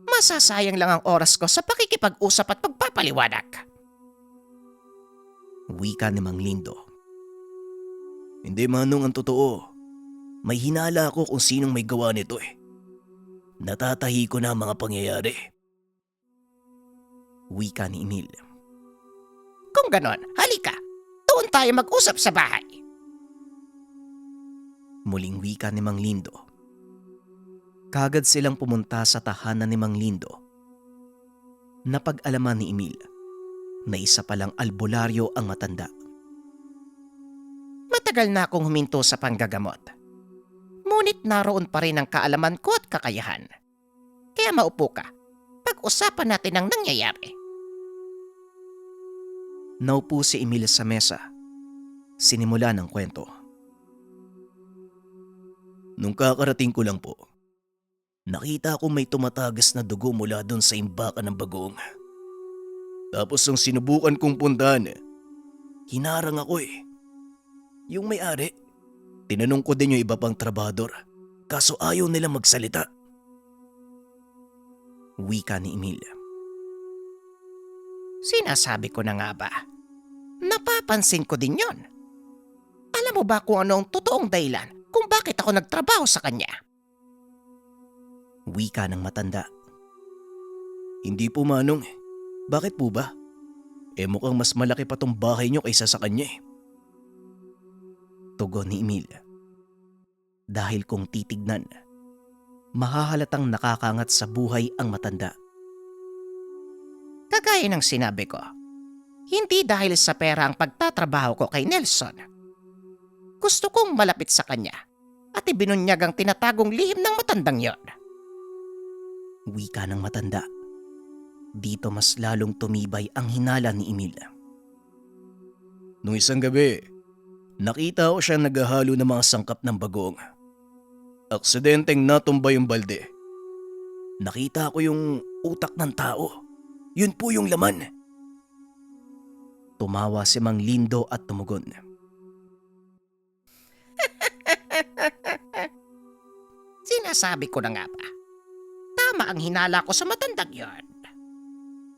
masasayang lang ang oras ko sa pakikipag-usap at pagpapaliwanag. Wika ni Mang Lindo. Hindi, Manong, ang totoo. May hinala ako kung sinong may gawa nito eh. Natatahi ko na ang mga pangyayari. Wika ni Emil. Kung ganon, halika. Doon tayo mag-usap sa bahay. Muling wika ni Mang Lindo. Kagad silang pumunta sa tahanan ni Mang Lindo. Napag-alaman ni Emil na isa palang albularyo ang matanda. Matagal na akong huminto sa panggagamot. Ngunit naroon pa rin ang kaalaman ko at kakayahan. Kaya maupo ka. Pag-usapan natin ang nangyayari. Naupo si Emil sa mesa. Sinimula ng kwento. Nung kakarating ko lang po, nakita ko may tumatagas na dugo mula doon sa imbakan ng bagong. Tapos nung sinubukan kong puntahan, hinarang ako eh. Yung may-ari, tinanong ko din yung iba pang trabador, kaso ayaw nila magsalita. Wika ni Emil. Sinasabi ko na nga ba? Napapansin ko din yon. Alam mo ba kung ano ang totoong dahilan kung bakit ako nagtrabaho sa kanya? Wika ng matanda. Hindi po, Manong. Bakit po ba? Mukhang mas malaki pa tong bahay nyo kaysa sa kanya eh. Tugon ni Emil. Dahil kung titignan, mahahalatang nakakangat sa buhay ang matanda. Kagaya ng sinabi ko, hindi dahil sa pera ang pagtatrabaho ko kay Nelson. Gusto kong malapit sa kanya at ibinunyag ang tinatagong lihim ng matandang yon. Wika ng matanda. Dito mas lalong tumibay ang hinala ni Emil. Nung isang gabi, Nakita ko siya naghahalo ng mga sangkap ng bagoong. Aksidenteng natumba yung balde. Nakita ko yung utak ng tao. Yun po yung laman. Tumawa si Mang Lindo at tumugon. Sinasabi ko na nga ba? Tama ang hinala ko sa matandang yon.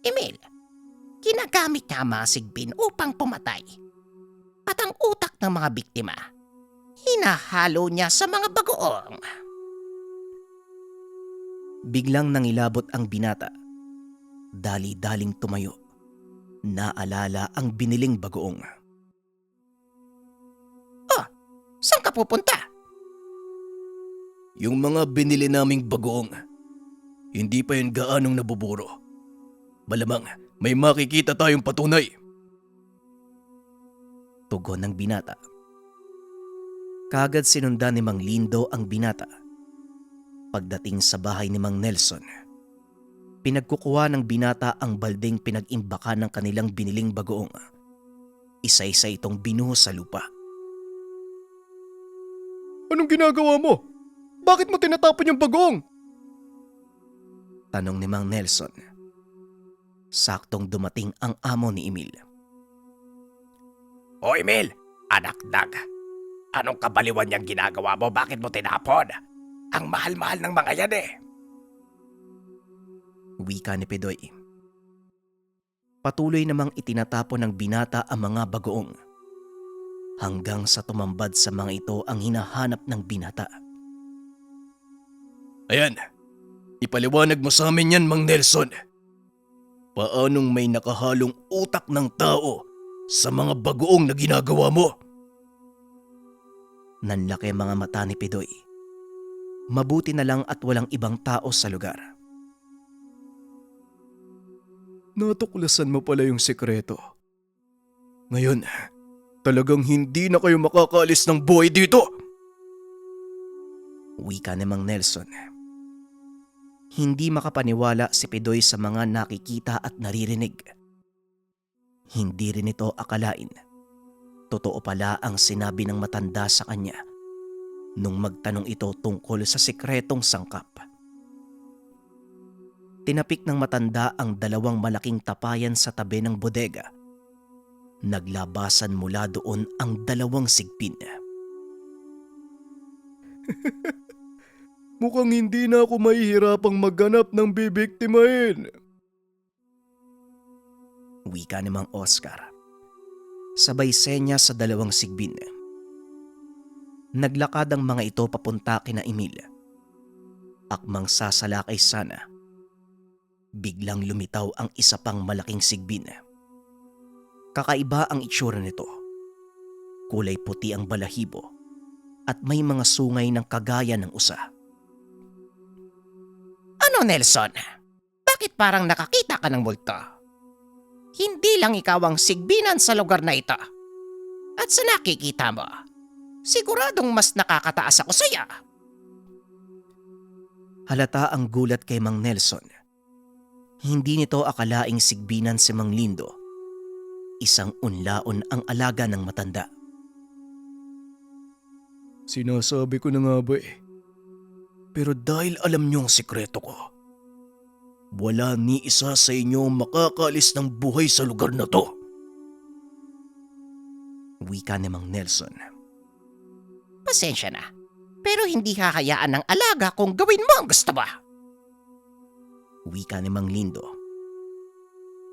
Emil, ginagamit niya ang mga sigbin upang pumatay. At ang utak ng mga biktima, hinahalo niya sa mga bagoong. Biglang nangilabot ang binata. Dali-daling tumayo. Naalala ang biniling bagoong. Saan ka pupunta? Yung mga binili naming bagoong, hindi pa yun gaanong nabuburo. Malamang may makikita tayong patunay. Tugon ng binata. Kagad sinundan ni Mang Lindo ang binata. Pagdating sa bahay ni Mang Nelson, pinagkukuha ng binata ang baldeng pinag-imbakan ng kanilang biniling bagoong. Isa-isa itong binuhos sa lupa. Anong ginagawa mo? Bakit mo tinatapon yung bagoong? Tanong ni Mang Nelson. Saktong dumating ang amo ni Emil. O Emil, anak dag. Anong kabaliwan niyang ginagawa mo? Bakit mo tinapon? Ang mahal-mahal ng mga yan eh. Wika ni Pedoy. Patuloy namang itinatapon ng binata ang mga bagoong. Hanggang sa tumambad sa mga ito ang hinahanap ng binata. Ayan, ipaliwanag mo sa amin yan, Mang Nelson. Paanong may nakahalong utak ng tao sa mga bagoong na ginagawa mo? Nanlaki ang mga mata ni Pedoy. Mabuti na lang at walang ibang tao sa lugar. Natuklasan mo pala yung sekreto. Ngayon, talagang hindi na kayo makakaalis ng buhay dito. Wika ni Mang Nelson. Hindi makapaniwala si Pedoy sa mga nakikita at naririnig. Hindi rin ito akalain. Totoo pala ang sinabi ng matanda sa kanya nung magtanong ito tungkol sa sikretong sangkap. Tinapik ng matanda ang dalawang malaking tapayan sa tabi ng bodega. Naglabasan mula doon ang dalawang sigpin. Mukhang hindi na ako mahihirapang maghanap ng bibiktimahin. Wika ni Mang Oscar. Sabay senya sa dalawang sigbin. Naglakad ang mga ito papunta kina Emil. Akmang sasalakay sana. Biglang lumitaw ang isa pang malaking sigbin. Kakaiba ang itsura nito. Kulay puti ang balahibo at may mga sungay ng kagaya ng usa. Ano Nelson? Bakit parang nakakita ka ng multo? Hindi lang ikaw ang sigbinan sa lugar na ito. At sa nakikita mo, siguradong mas nakakataas ako saya. Halata ang gulat kay Mang Nelson. Hindi nito akalaing sigbinan si Mang Lindo. Isang unlaon ang alaga ng matanda. Sinasabi ko na nga ba eh. Pero dahil alam niyo ang sikreto ko, wala ni isa sa inyo makakaalis ng buhay sa lugar na to. Wika ni Mang Nelson. Pasensya na, pero hindi hahayaan ng alaga kung gawin mo ang gusto mo. Wika ni Mang Lindo.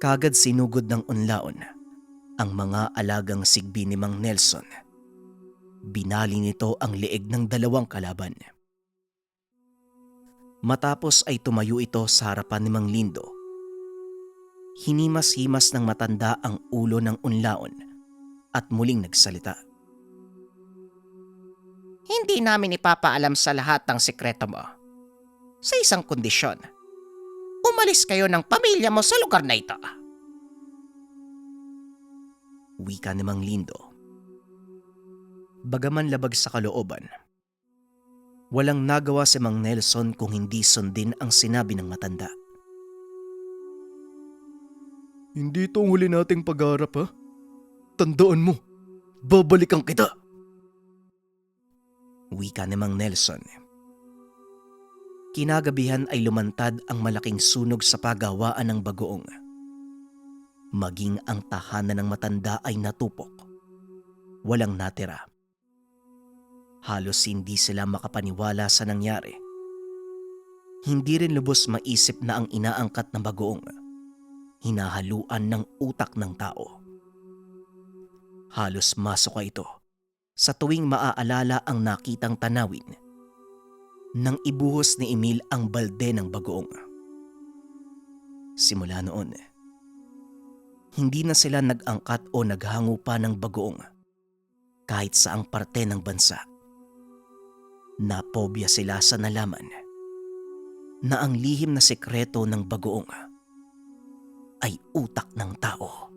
Kagad sinugod ng unlaon ang mga alagang sigbi ni Mang Nelson. Binali nito ang leeg ng dalawang kalaban. Matapos ay tumayo ito sa harapan ni Mang Lindo. Hinimas-himas ng matanda ang ulo ng unlaon at muling nagsalita. Hindi namin ipapaalam sa lahat ang sikreto mo. Sa isang kondisyon, umalis kayo ng pamilya mo sa lugar na ito. Wika ni Mang Lindo. Bagaman labag sa kalooban, walang nagawa si Mang Nelson kung hindi sundin ang sinabi ng matanda. Hindi ito ang huli nating pagharap ha? Tandaan mo, babalikan kita. Wika ni Mang Nelson. Kinagabihan ay lumantad ang malaking sunog sa pagawaan ng bagoong. Maging ang tahanan ng matanda ay natupok. Walang natira. Halos hindi sila makapaniwala sa nangyari. Hindi rin lubos maisip na ang inaangkat na bagoong hinahaluan ng utak ng tao. Halos masuka ito sa tuwing maaalala ang nakitang tanawin nang ibuhos ni Emil ang balde ng bagoong. Simula noon, hindi na sila nag-angkat o naghango pa ng bagoong kahit saang parte ng bansa. Napobya sila sa nalaman na ang lihim na sekreto ng bagoong ay utak ng tao.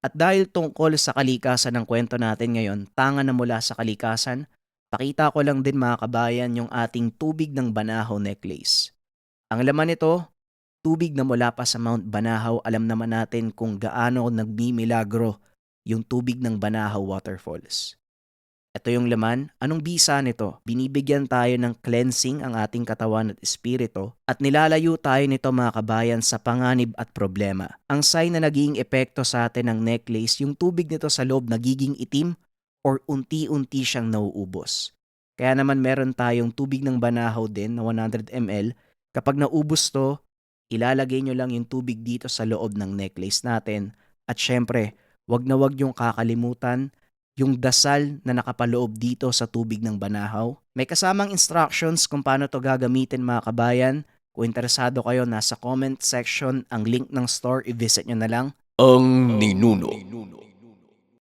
At dahil tungkol sa kalikasan ng kwento natin ngayon, tanga na mula sa kalikasan, pakita ko lang din mga kabayan yung ating tubig ng Banahaw necklace. Ang laman nito, tubig na mula pa sa Mount Banahaw. Alam naman natin kung gaano nagmimilagro yung tubig ng Banahaw Waterfalls. Ito yung laman. Anong bisa nito? Binibigyan tayo ng cleansing ang ating katawan at espiritu at nilalayo tayo nito mga kabayan sa panganib at problema. Ang sign na naging epekto sa atin ng necklace, yung tubig nito sa loob nagiging itim or unti-unti siyang nauubos. Kaya naman meron tayong tubig ng Banahaw din na 100 ml. Kapag naubos to, ilalagay nyo lang yung tubig dito sa loob ng necklace natin. At syempre, wag na wag yung kakalimutan yung dasal na nakapaloob dito sa tubig ng Banahaw. May kasamang instructions kung paano to gagamitin mga kabayan. Kung interesado kayo, nasa comment section ang link ng store, i-visit nyo na lang. Ang ninuno.